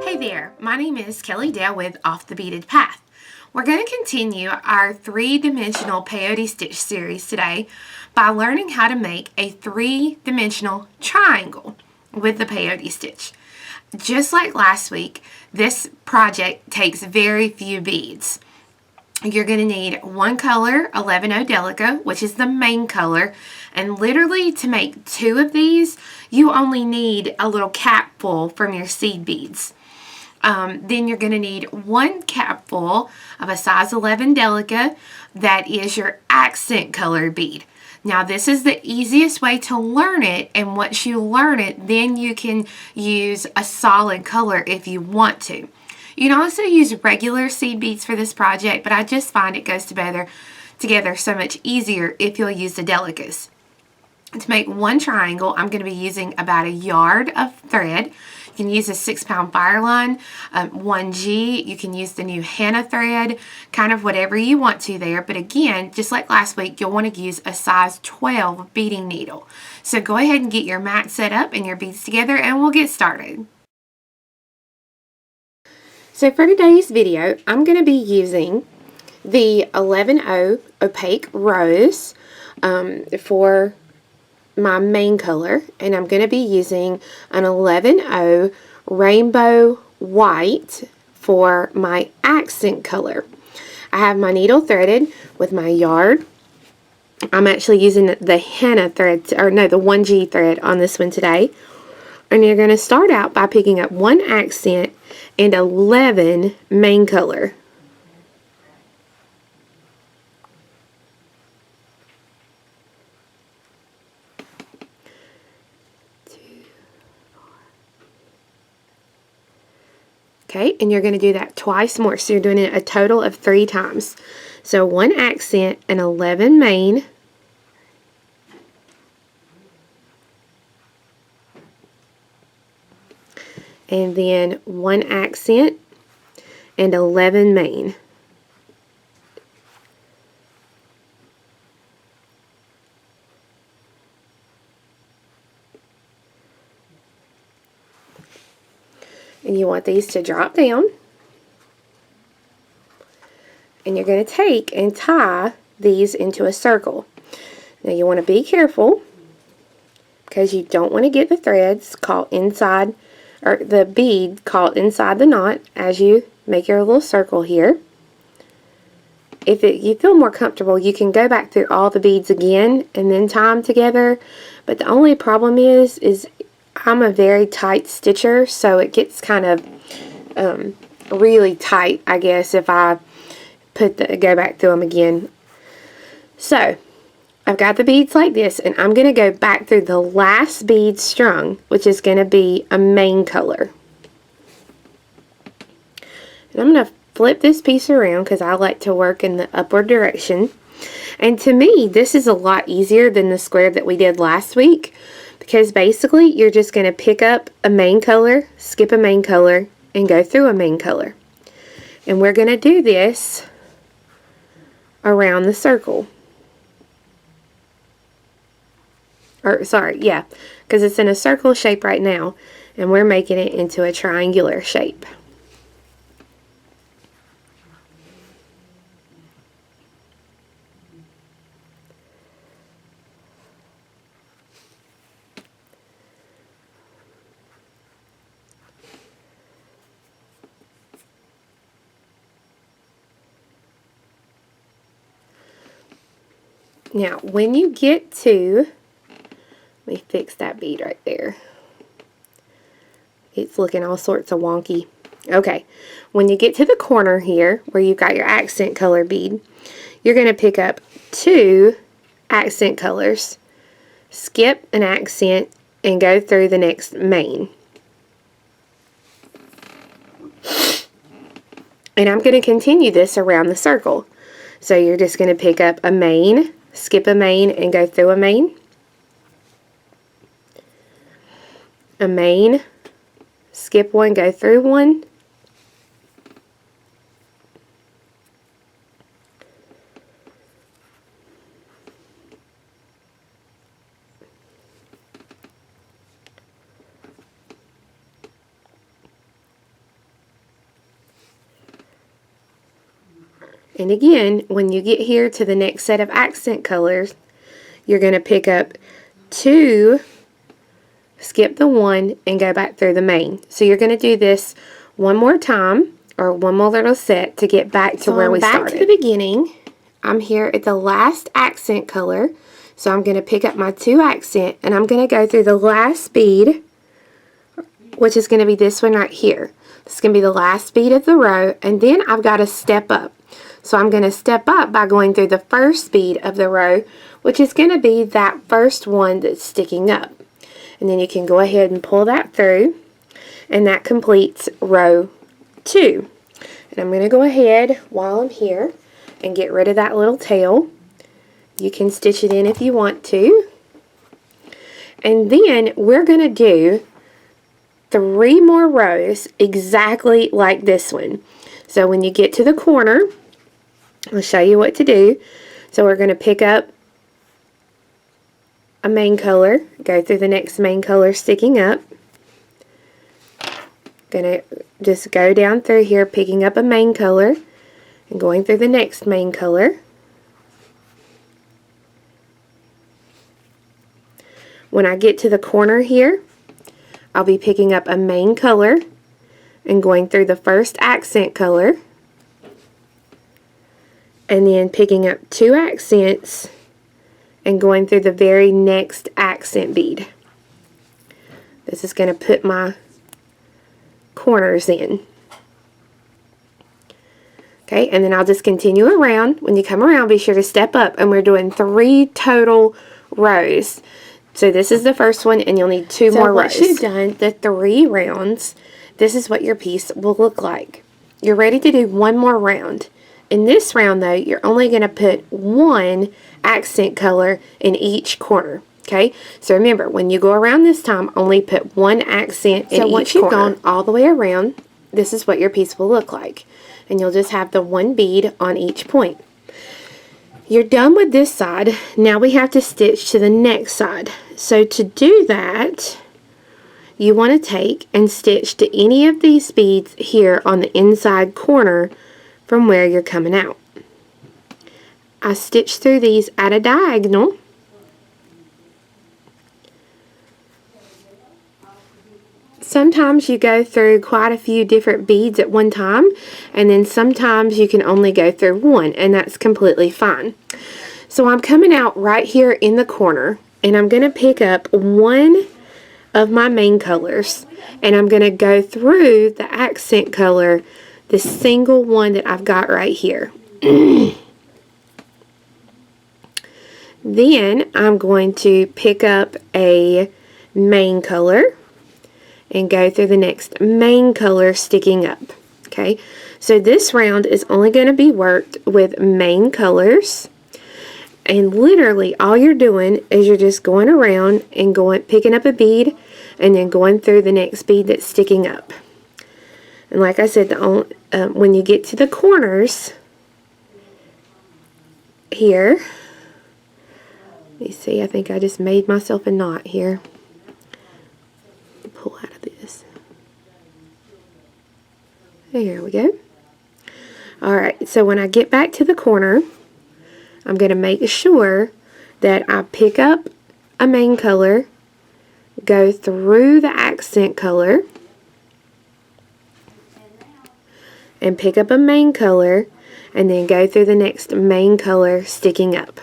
Hey there, my name is Kelly Dale with Off the Beaded Path. We're going to continue our three-dimensional peyote stitch series today by learning how to make a three-dimensional triangle with the peyote stitch. Just like last week, this project takes very few beads. You're going to need one color, 11O Delica, which is the main color. And literally to make two of these, you only need a little capful from your seed beads. Then you're going to need one capful of a size 11 Delica that is your accent color bead. Now this is the easiest way to learn it, and once you learn it, then you can use a solid color if you want to. You can also use regular seed beads for this project, but I just find it goes together so much easier if you'll use the Delicas. To make one triangle, I'm going to be using about a yard of thread. You can use a 6-pound fire line, 1G. You can use the new Hana thread, kind of whatever you want to there. But again, just like last week, you'll want to use a size 12 beading needle. So go ahead and get your mat set up and your beads together, and we'll get started. So for today's video, I'm going to be using the 11O Opaque Rose for my main color, and I'm going to be using an 11O Rainbow White for my accent color. I have my needle threaded with my yard. I'm actually using the Hana thread, or no, the 1G thread on this one today. And you're going to start out by picking up one accent and 11 main color. Okay, and you're going to do that twice more. So you're doing it a total of 3 times. So one accent and 11 main. And then one accent and 11 main. And you want these to drop down. And you're going to take and tie these into a circle. Now you want to be careful because you don't want to get the threads caught inside, or the bead caught inside the knot as you make your little circle here. If you feel more comfortable, you can go back through all the beads again and then tie them together. But the only problem is I'm a very tight stitcher, so it gets kind of really tight, I guess, if I go back through them again. So I've got the beads like this, and I'm going to go back through the last bead strung, which is going to be a main color. And I'm going to flip this piece around because I like to work in the upward direction. And to me, this is a lot easier than the square that we did last week, because basically you're just going to pick up a main color, skip a main color, and go through a main color. And we're going to do this around the circle. Or sorry, yeah, because it's in a circle shape right now, and we're making it into a triangular shape. Now, when you get to, let me fix that bead right there. It's looking all sorts of wonky. Okay, when you get to the corner here, where you've got your accent color bead, you're going to pick up 2 accent colors, skip an accent, and go through the next main. And I'm going to continue this around the circle. So you're just going to pick up a main, skip a main, and go through a main. A main, skip one, go through one. And again, when you get here to the next set of accent colors, you're going to pick up 2, skip the 1, and go back through the main. So you're going to do this one more time, or one more little set to get back to where we started. Back to the beginning. I'm here at the last accent color. So I'm going to pick up my 2 accent, and I'm going to go through the last bead, which is going to be this one right here. This is going to be the last bead of the row, and then I've got to step up. So I'm going to step up by going through the first bead of the row, which is going to be that first one that's sticking up. And then you can go ahead and pull that through, and that completes row 2. And I'm going to go ahead while I'm here and get rid of that little tail. You can stitch it in if you want to. And then we're going to do 3 more rows exactly like this one. So when you get to the corner, I'll show you what to do. So we're going to pick up a main color, go through the next main color sticking up. Going to just go down through here picking up a main color and going through the next main color. When I get to the corner here, I'll be picking up a main color and going through the first accent color, and then picking up 2 accents and going through the very next accent bead. This is going to put my corners in. Okay, and then I'll just continue around. When you come around, be sure to step up, and we're doing 3 total rows. So this is the first one, and you'll need 2 more rows. So once you've done the 3 rounds, this is what your piece will look like. You're ready to do 1 more round. In this round, though, you're only going to put 1 accent color in each corner. Okay, so remember, when you go around this time, only put 1 accent in each corner. So once you've gone all the way around, this is what your piece will look like. And you'll just have the 1 bead on each point. You're done with this side. Now we have to stitch to the next side. So to do that, you want to take and stitch to any of these beads here on the inside corner from where you're coming out. I stitch through these at a diagonal. Sometimes you go through quite a few different beads at one time, and then sometimes you can only go through 1, and that's completely fine. So I'm coming out right here in the corner, and I'm going to pick up 1 of my main colors, and I'm going to go through the accent color, the single one that I've got right here. Then I'm going to pick up a main color and go through the next main color sticking up. Okay, so this round is only going to be worked with main colors, and literally all you're doing is you're just going around and picking up a bead and then going through the next bead that's sticking up. And like I said, when you get to the corners here, let me see, I think I just made myself a knot here. Pull out of this. There we go. Alright, so when I get back to the corner, I'm going to make sure that I pick up a main color, go through the accent color, and pick up a main color, and then go through the next main color sticking up.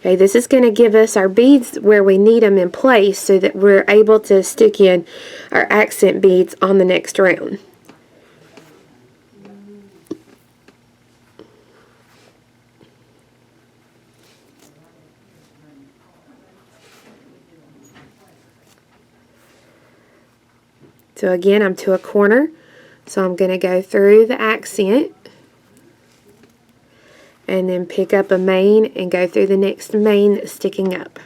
Okay, this is going to give us our beads where we need them in place so that we're able to stick in our accent beads on the next round. So again, I'm to a corner, so I'm going to go through the accent and then pick up a main and go through the next main that's sticking up.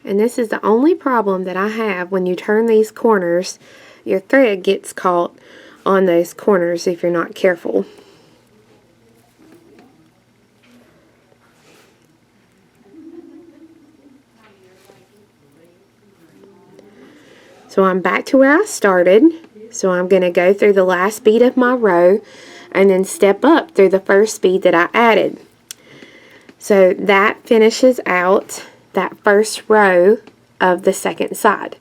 And this is the only problem that I have when you turn these corners. Your thread gets caught on those corners if you're not careful. So I'm back to where I started. So I'm going to go through the last bead of my row and then step up through the first bead that I added. So that finishes out that first row of the second side.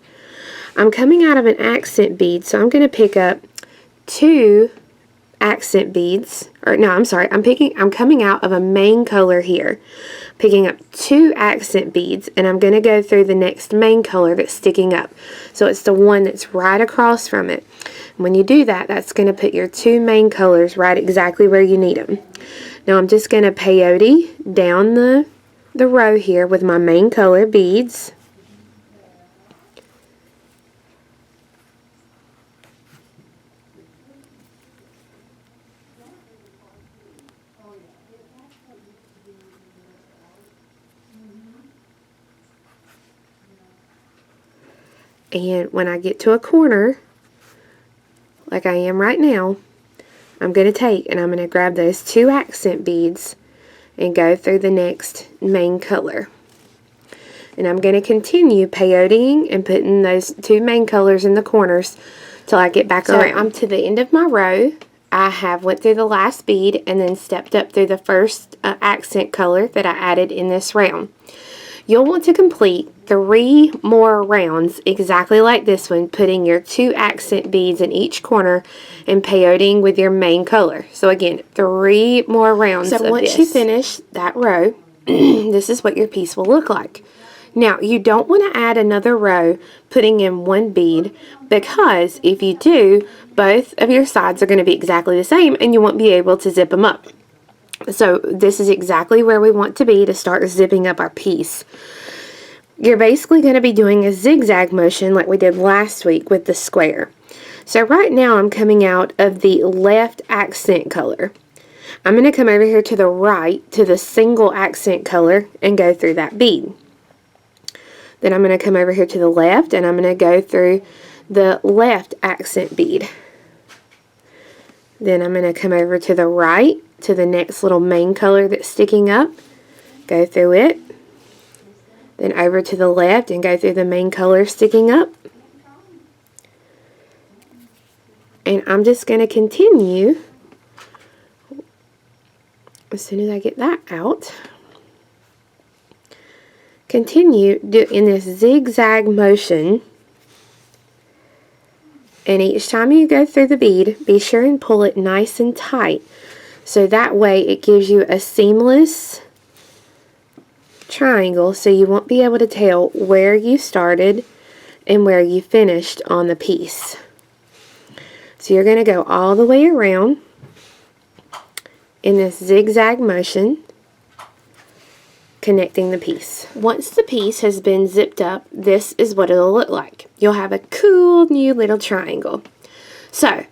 I'm coming out of an accent bead, so I'm going to pick up 2 accent beads, or no, I'm sorry, I'm coming out of a main color here, picking up 2 accent beads, and I'm going to go through the next main color that's sticking up. So it's the one that's right across from it. When you do that, that's going to put your 2 main colors right exactly where you need them. Now I'm just going to peyote down the row here with my main color beads. And when I get to a corner, like I am right now, I'm going to take and I'm going to grab those 2 accent beads and go through the next main color. And I'm going to continue peyoting and putting those 2 main colors in the corners till I get back around. I'm to the end of my row. I have went through the last bead and then stepped up through the first accent color that I added in this round. You'll want to complete 3 more rounds exactly like this one, putting your 2 accent beads in each corner and peyoting with your main color. So again, 3 more rounds of this. So once you finish that row, this is what your piece will look like. Now, you don't want to add another row putting in 1 bead, because if you do, both of your sides are going to be exactly the same and you won't be able to zip them up. So this is exactly where we want to be to start zipping up our piece. You're basically going to be doing a zigzag motion like we did last week with the square. So right now I'm coming out of the left accent color. I'm going to come over here to the right to the single accent color and go through that bead. Then I'm going to come over here to the left and I'm going to go through the left accent bead. Then I'm going to come over to the right to the next little main color that's sticking up, go through it, then over to the left and go through the main color sticking up. And I'm just going to continue as soon as I get that out. Continue in this zigzag motion, and each time you go through the bead, be sure and pull it nice and tight, so that way it gives you a seamless triangle, so you won't be able to tell where you started and where you finished on the piece. So you're going to go all the way around in this zigzag motion, connecting the piece. Once the piece has been zipped up, this is what it'll look like. You'll have a cool new little triangle. So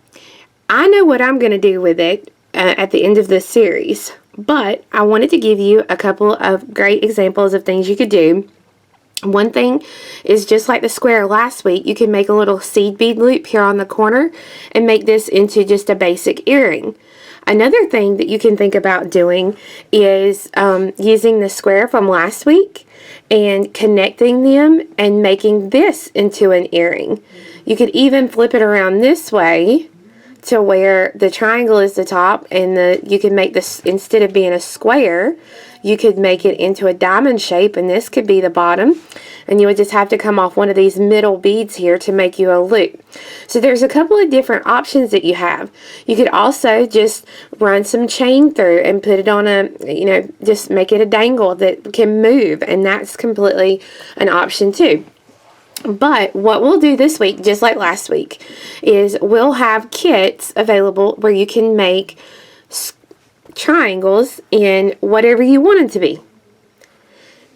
I know what I'm going to do with it at the end of this series, but I wanted to give you a couple of great examples of things you could do. One thing is, just like the square last week, you can make a little seed bead loop here on the corner and make this into just a basic earring. Another thing that you can think about doing is using the square from last week and connecting them and making this into an earring. You could even flip it around this way to where the triangle is the top, and you can make this, instead of being a square, you could make it into a diamond shape, and this could be the bottom, and you would just have to come off one of these middle beads here to make you a loop. So there's a couple of different options that you have. You could also just run some chain through and put it on a, just make it a dangle that can move, and that's completely an option too. But what we'll do this week, just like last week, is we'll have kits available where you can make triangles in whatever you want it to be.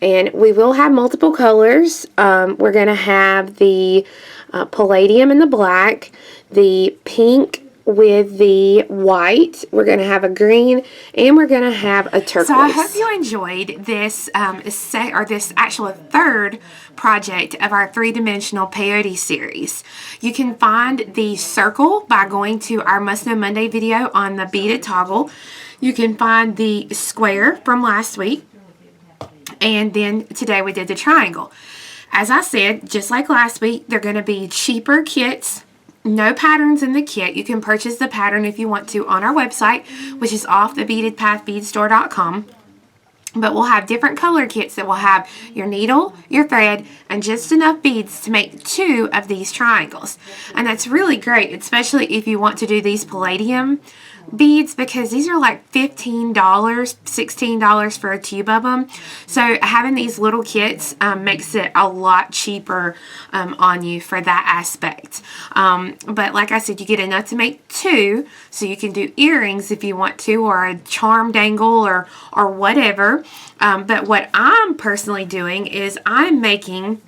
And we will have multiple colors. We're going to have the palladium and the black, the pink with the white, we're going to have a green, and we're going to have a turquoise. So I hope you enjoyed this this actual third project of our three-dimensional peyote series. You can find the circle by going to our Must Know Monday video on the beaded toggle. You can find the square from last week, and then today we did the triangle. As I said, just like last week, they're going to be cheaper kits. No patterns in the kit. You can purchase the pattern if you want to on our website, which is offthebeadedpathbeadstore.com. But we'll have different color kits that will have your needle, your thread, and just enough beads to make 2 of these triangles. And that's really great, especially if you want to do these palladium beads, because these are like $15, $16 for a tube of them. So having these little kits makes it a lot cheaper on you for that aspect. But like I said, you get enough to make 2, so you can do earrings if you want to, or a charm dangle, or whatever. But what I'm personally doing is I'm making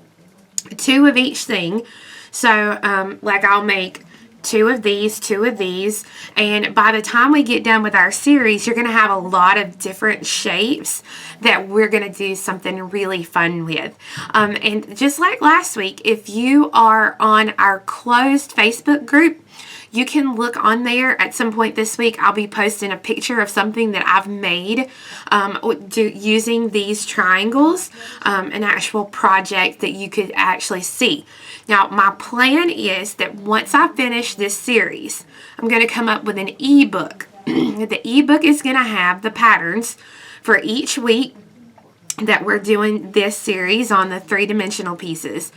2 of each thing. So like I'll make 2 of these, and by the time we get done with our series, you're going to have a lot of different shapes that we're going to do something really fun with. And just like last week, if you are on our closed Facebook group, you can look on there. At some point this week, I'll be posting a picture of something that I've made using these triangles, an actual project that you could actually see. Now, my plan is that once I finish this series, I'm going to come up with an ebook. The ebook is going to have the patterns for each week that we're doing this series on the 3-dimensional pieces.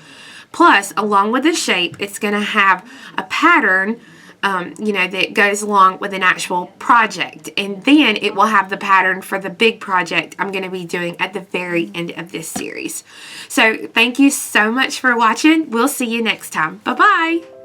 Plus, along with the shape, it's going to have a pattern that goes along with an actual project. And then it will have the pattern for the big project I'm going to be doing at the very end of this series. So thank you so much for watching. We'll see you next time. Bye-bye.